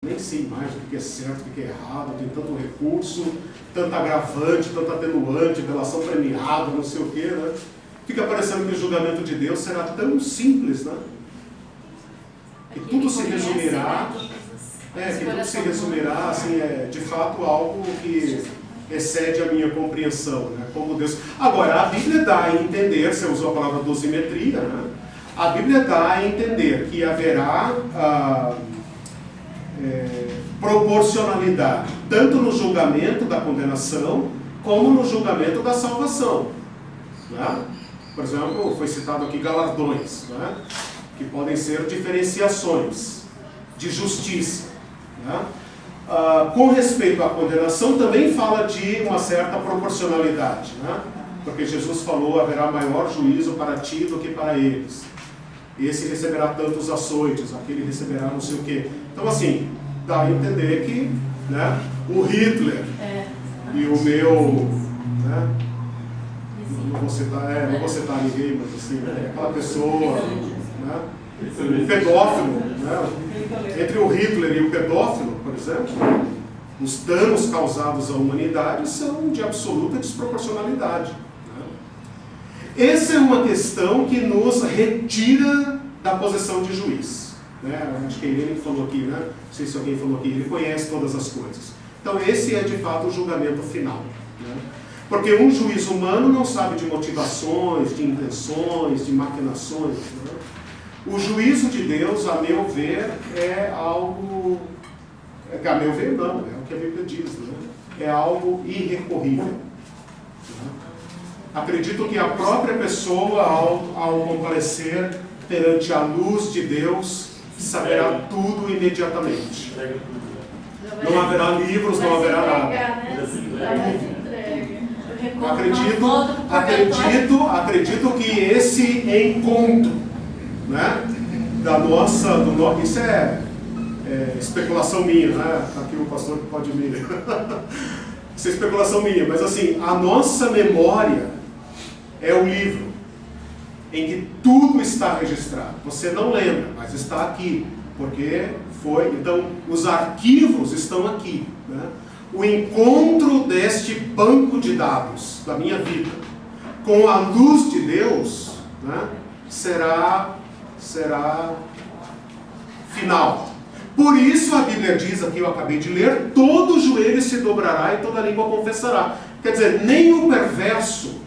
nem sei mais o que é certo, o que é errado, tem tanto recurso, tanto agravante, tanto atenuante, delação premiada, não sei o que, né? Fica parecendo que o julgamento de Deus será tão simples, né? Que tudo se resumirá, assim, de fato algo que excede a minha compreensão, né? Como Deus. Agora, a Bíblia dá a entender, você usou a palavra dosimetria, né? A Bíblia dá a entender que haverá proporcionalidade, tanto no julgamento da condenação, como no julgamento da salvação, né? Por exemplo, foi citado aqui galardões, né? Que podem ser diferenciações de justiça, né? Com respeito à condenação, também fala de uma certa proporcionalidade, né? Porque Jesus falou, haverá maior juízo para ti do que para eles. Esse receberá tantos açoites, aquele receberá não sei o quê. Então, assim, dá a entender que, né, o Hitler e o meu, né, não vou citar ninguém, mas assim, né, aquela pessoa, né, o pedófilo, né, entre o Hitler e o pedófilo, por exemplo, os danos causados à humanidade são de absoluta desproporcionalidade. Essa é uma questão que nos retira da posição de juiz, né? Acho que ele falou aqui, né? Não sei se alguém falou aqui, ele conhece todas as coisas. Então esse é de fato o julgamento final, né? Porque um juiz humano não sabe de motivações, de intenções, de maquinações, né? O juízo de Deus, a meu ver, é algo... A meu ver não, é o que a Bíblia diz, né? É algo irrecorrível. Acredito que a própria pessoa, ao comparecer perante a luz de Deus, saberá tudo imediatamente. Não haverá livros, não haverá nada. Acredito que esse encontro, né, isso é especulação minha, né? Aqui o pastor pode me... Isso é especulação minha, mas assim, a nossa memória é o livro em que tudo está registrado. Você não lembra, mas está aqui, porque foi... Então, os arquivos estão aqui, né? O encontro deste banco de dados da minha vida com a luz de Deus, né, será final. Por isso a Bíblia diz, aqui eu acabei de ler, todo joelho se dobrará e toda língua confessará. Quer dizer, nem o perverso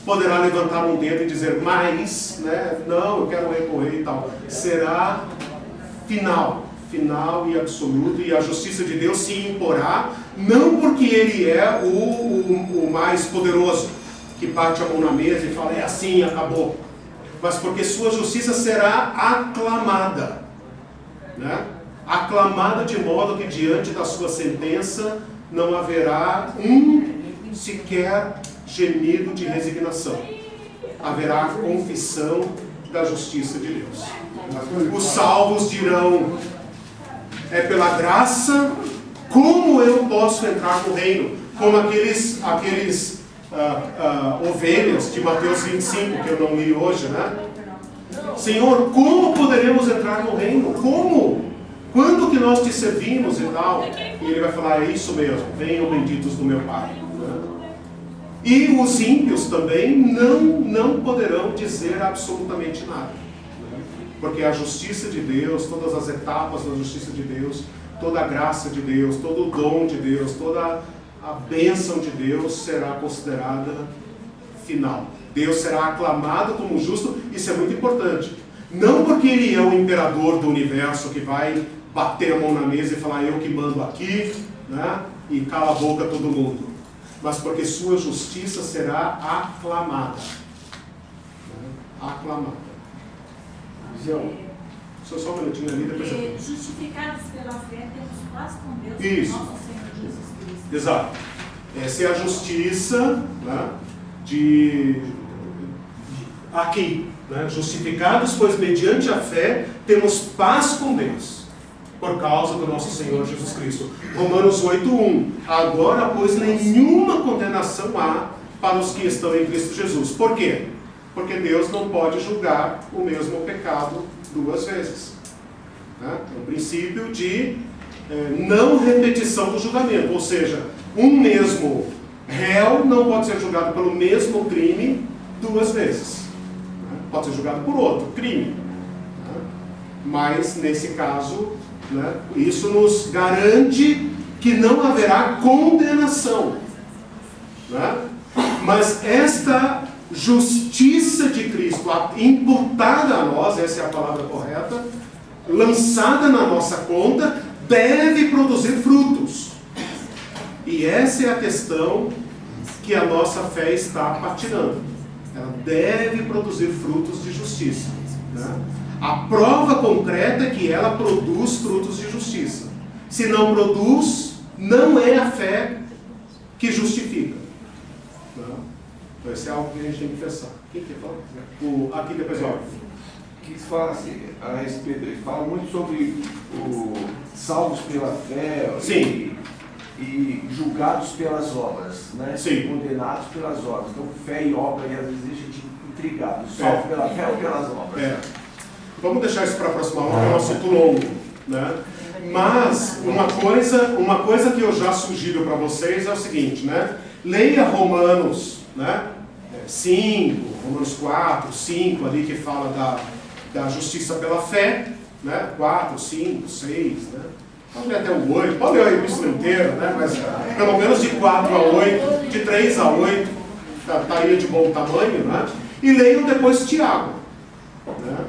poderá levantar um dedo e dizer, mas, né, não, eu quero recorrer e tal. Será final e absoluto, e a justiça de Deus se imporá, não porque Ele é o mais poderoso, que bate a mão na mesa e fala, é assim, acabou. Mas porque sua justiça será aclamada, né? Aclamada de modo que diante da sua sentença não haverá sequer gemido de resignação. Haverá a confissão da justiça de Deus. Os salvos dirão, é pela graça, como eu posso entrar no reino? Como aqueles ovelhas de Mateus 25, que eu não li hoje, né? Senhor, como poderemos entrar no reino? Como? Quando que nós te servimos e tal? E ele vai falar, é isso mesmo, venham benditos do meu Pai. E os ímpios também não poderão dizer absolutamente nada. Porque a justiça de Deus, todas as etapas da justiça de Deus, toda a graça de Deus, todo o dom de Deus, toda a bênção de Deus será considerada final. Deus será aclamado como justo, isso é muito importante. Não porque Ele é o imperador do universo que vai bater a mão na mesa e falar, eu que mando aqui, né, e cala a boca todo mundo. Mas porque sua justiça será aclamada. Aclamada. Só um minutinho ali, depois eu... Justificados pela fé, temos paz com Deus, isso. Nosso Senhor Jesus Cristo. Exato. Essa é a justiça, né, aqui, né? Justificados, pois mediante a fé temos paz com Deus, por causa do nosso Senhor Jesus Cristo. Romanos 8:1. Agora, pois, nenhuma condenação há para os que estão em Cristo Jesus. Por quê? Porque Deus não pode julgar o mesmo pecado duas vezes. Né? É o princípio de não repetição do julgamento, ou seja, um mesmo réu não pode ser julgado pelo mesmo crime 2 vezes. Né? Pode ser julgado por outro crime. Né? Mas, nesse caso, né, isso nos garante que não haverá condenação. Né? Mas esta justiça de Cristo imputada a nós, essa é a palavra correta, lançada na nossa conta, deve produzir frutos. E essa é a questão que a nossa fé está patinando. Ela deve produzir frutos de justiça. Né? A prova concreta é que ela produz frutos de justiça. Se não produz, não é a fé que justifica. Né? Então, isso é algo que a gente tem que pensar. Quem quer falar? Aqui depois, ó. Que fala assim, a respeito, fala muito sobre o salvos pela fé. Sim. E julgados pelas obras, né? Sim. Condenados pelas obras. Então, fé e obra, e às vezes deixa a gente intrigado. Salvo pela fé ou pelas obras? Vamos deixar isso para a próxima aula, que é um assunto longo. Né? Mas, uma coisa que eu já sugiro para vocês é o seguinte, né? Leia Romanos, né? 5, Romanos 4, 5, ali que fala da justiça pela fé, né? 4, 5, 6, né? Pode ler até o 8, pode ler o epístola inteiro, né? Mas pelo menos de 4 a 8, de 3 a 8, estaria de bom tamanho, né? E leiam depois Tiago, né?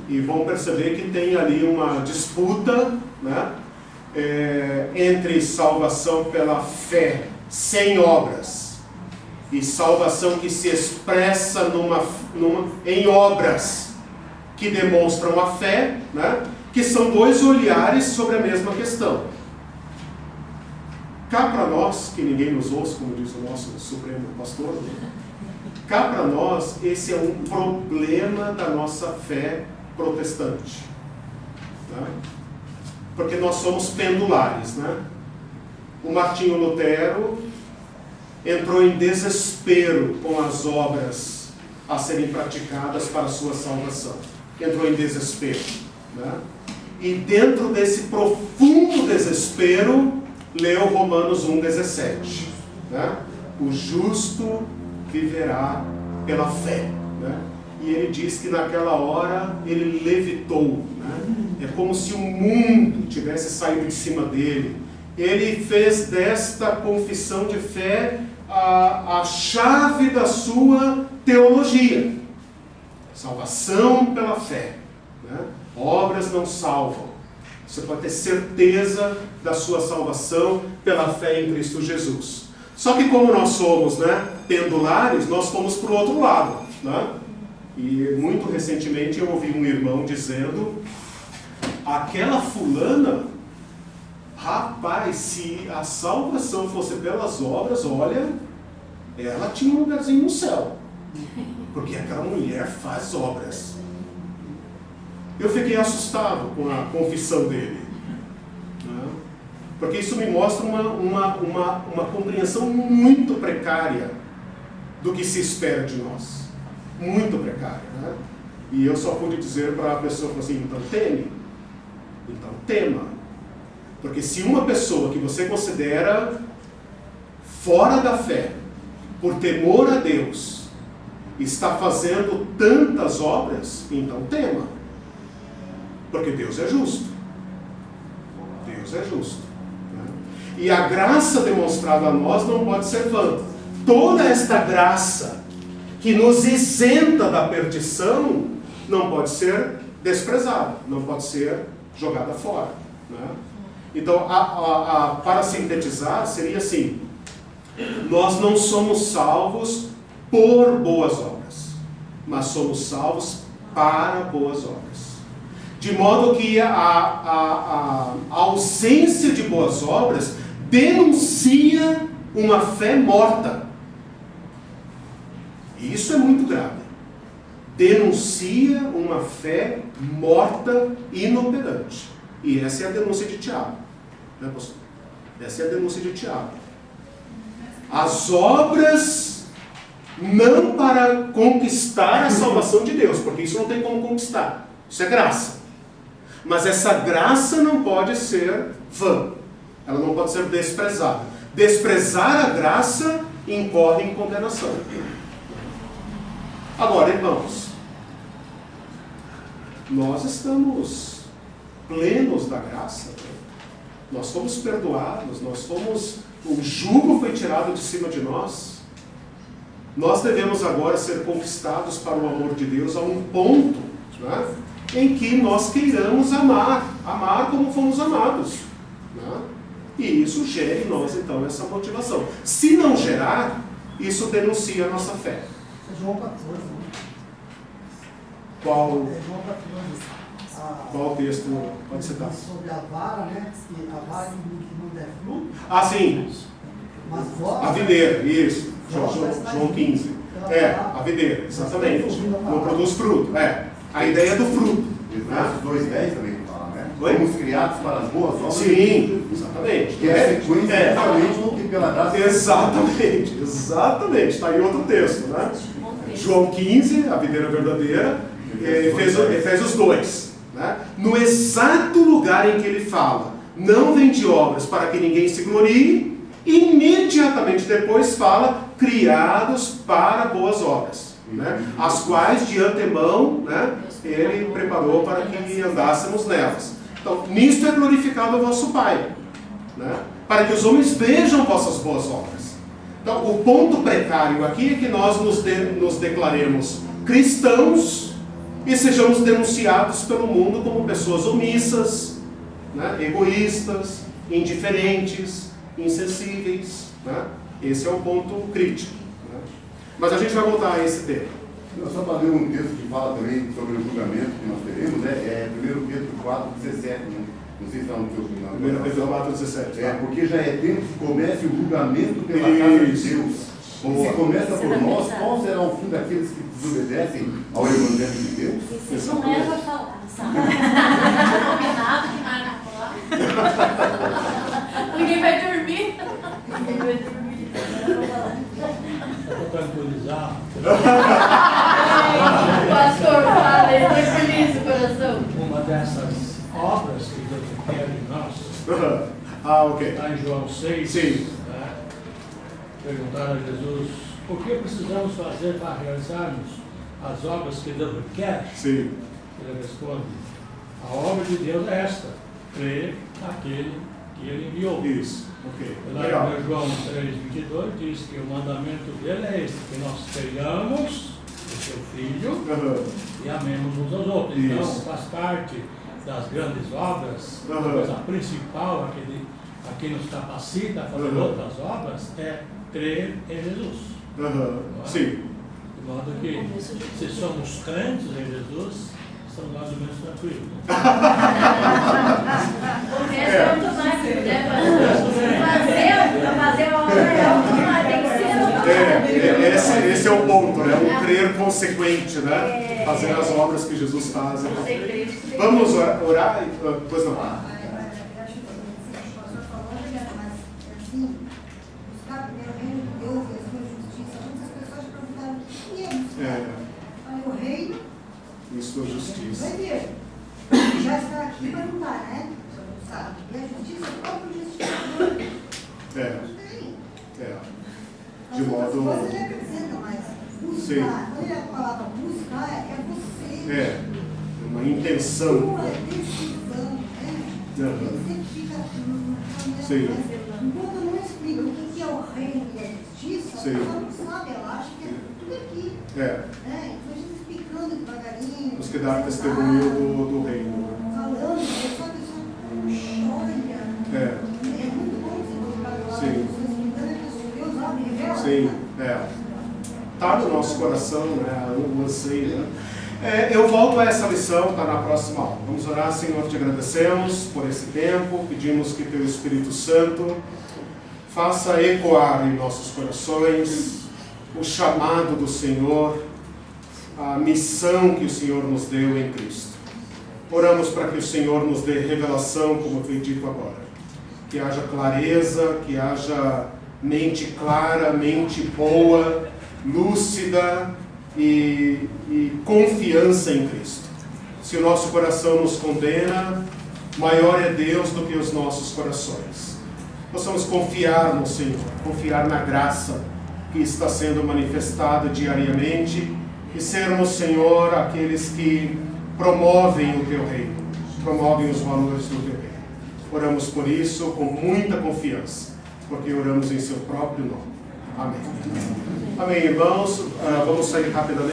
E vão perceber que tem ali uma disputa, né? Entre salvação pela fé sem obras e salvação que se expressa em obras que demonstram a fé, né? Que são 2 olhares sobre a mesma questão. Cá para nós, que ninguém nos ouça, como diz o nosso Supremo Pastor, né? Cá para nós, esse é um problema da nossa fé protestante. Né? Porque nós somos pendulares. Né? O Martinho Lutero entrou em desespero com as obras a serem praticadas para a sua salvação. Entrou em desespero. Né? E dentro desse profundo desespero, leu Romanos 1,17. Né? O justo viverá pela fé. Né? E ele diz que naquela hora ele levitou. Né? É como se o mundo tivesse saído de cima dele. Ele fez desta confissão de fé a chave da sua teologia. Salvação pela fé. Né? Obras não salvam. Você pode ter certeza da sua salvação pela fé em Cristo Jesus. Só que como nós somos, né, pendulares, nós fomos para o outro lado. Né? E muito recentemente eu ouvi um irmão dizendo: aquela fulana, rapaz, se a salvação fosse pelas obras, olha, ela tinha um lugarzinho no céu. Porque aquela mulher faz obras. Eu fiquei assustado com a confissão dele. Né? Porque isso me mostra uma compreensão muito precária do que se espera de nós. Muito precária. Né? E eu só pude dizer para a pessoa assim: então teme. Então tema. Porque se uma pessoa que você considera fora da fé, por temor a Deus, está fazendo tantas obras, então tema. Porque Deus é justo. Deus é justo. Né? E a graça demonstrada a nós não pode ser vã. Toda esta graça que nos isenta da perdição não pode ser desprezada, não pode ser jogada fora. Né? Então, para sintetizar, seria assim: nós não somos salvos por boas obras, mas somos salvos para boas obras. De modo que a ausência de boas obras denuncia uma fé morta. E isso é muito grave. Denuncia uma fé morta e inoperante. E essa é a denúncia de Tiago. Né, pastor? Essa é a denúncia de Tiago. As obras não para conquistar a salvação de Deus, porque isso não tem como conquistar. Isso é graça. Mas essa graça não pode ser vã. Ela não pode ser desprezada. Desprezar a graça incorre em condenação. Agora, irmãos, nós estamos plenos da graça. Nós fomos perdoados, o jugo foi tirado de cima de nós. Nós devemos agora ser conquistados para o amor de Deus a um ponto, né, em que nós queiramos amar como fomos amados, né? E isso gera em nós então essa motivação. Se não gerar, isso denuncia a nossa fé. João 14. Qual João 14. Qual texto pode citar? Sobre a vara, né? Que a vara que não der fruto. Ah, sim. Mas vós, A videira, isso. João 15. A videira, exatamente. Não produz fruto. A ideia do fruto. Versos 2:10 também fala, né? Oi? Fomos criados para as boas obras. Sim, exatamente. Que é a sequência exatamente do que pela graça. Exatamente. Está em outro texto, né? João 15, a videira verdadeira, Efésios 2. Né? No exato lugar em que ele fala, não vem de obras para que ninguém se glorie, imediatamente depois fala, criados para boas obras, né? As quais de antemão, né, ele preparou para que andássemos nelas. Então, nisto é glorificado o vosso Pai, né? Para que os homens vejam vossas boas obras. Então, o ponto precário aqui é que nós nos declaremos cristãos e sejamos denunciados pelo mundo como pessoas omissas, né, egoístas, indiferentes, insensíveis, né? Esse é o ponto crítico, né? Mas a gente vai voltar a esse tema. Eu só para ler um texto que fala também sobre o julgamento que nós teremos, é 1 Pedro 4:17, né? Não sei se está no seu final. 1 Pedro 4:17. Porque já é tempo que comece o julgamento pela casa de Deus. Se começa por nós, qual será o fim daqueles que desobedecem ao Evangelho de Deus? Isso não leva a falar, sabe? Não combinado que vai falar. Ninguém vai dormir. Ninguém vai dormir. Para tranquilizar. Pastor, fala, ele tem feliz o coração. Uma dessas obras que Deus quer em nós, Ok. está em João 6, Sim. né? Perguntaram a Jesus, o que precisamos fazer para realizarmos as obras que Deus quer? Sim. Ele responde, a obra de Deus é esta, crer naquele que ele enviou. Isso. Ok. Lá Legal. em João 3:22 diz que o mandamento dele é este, que nós creiamos o seu Filho e amemos uns aos outros. Então, Isso. faz parte das grandes obras, a coisa principal, a que nos capacita a fazer outras obras, é crer em Jesus. Sim. De modo que, se somos crentes em Jesus, estamos mais ou menos tranquilos. O resto é automático, né? Fazer a obra é automático, tem que ser automático. Esse é o ponto, né? Um crer consequente, né? Fazer as obras que Jesus faz. Vamos orar? Pois não. acho que o pastor falou, mas assim, buscar primeiro o reino de Deus e a sua justiça. Muitas pessoas perguntaram o que é buscar. Falei, o reino Em sua justiça. primeiro. Já está aqui para lutar, né? Sabe? E a justiça é o próprio justiçador. De modo. Você representa, mas buscar, quando ele a palavra buscar, é você. Uma intenção. Sua decisão, né? Ele sempre fica na Sim. Enquanto eu não explico o que é o reino e a justiça, Sim. a pessoa não sabe, ela acha que é tudo aqui. Né? Então a gente explicando devagarinho. Temos que dar testemunho do reino. Falando, a pessoa olha. É muito bom você colocar do lado Sim. das pessoas explicando, a pessoa, Deus abre e revela. Sim, Está no nosso coração, né? O anseio, né? Eu volto a essa lição, está na próxima aula. Vamos orar, Senhor, te agradecemos por esse tempo, pedimos que teu Espírito Santo faça ecoar em nossos corações o chamado do Senhor, a missão que o Senhor nos deu em Cristo. Oramos para que o Senhor nos dê revelação, como foi dito agora. Que haja clareza, que haja mente clara, mente boa, lúcida e confiança em Cristo. Se o nosso coração nos condena, maior é Deus do que os nossos corações. Possamos confiar no Senhor, confiar na graça que está sendo manifestada diariamente e sermos, Senhor, aqueles que promovem o Teu reino, promovem os valores do Teu reino. Oramos por isso com muita confiança, porque oramos em Seu próprio nome. Amém. Amém, irmãos. Vamos sair rapidamente.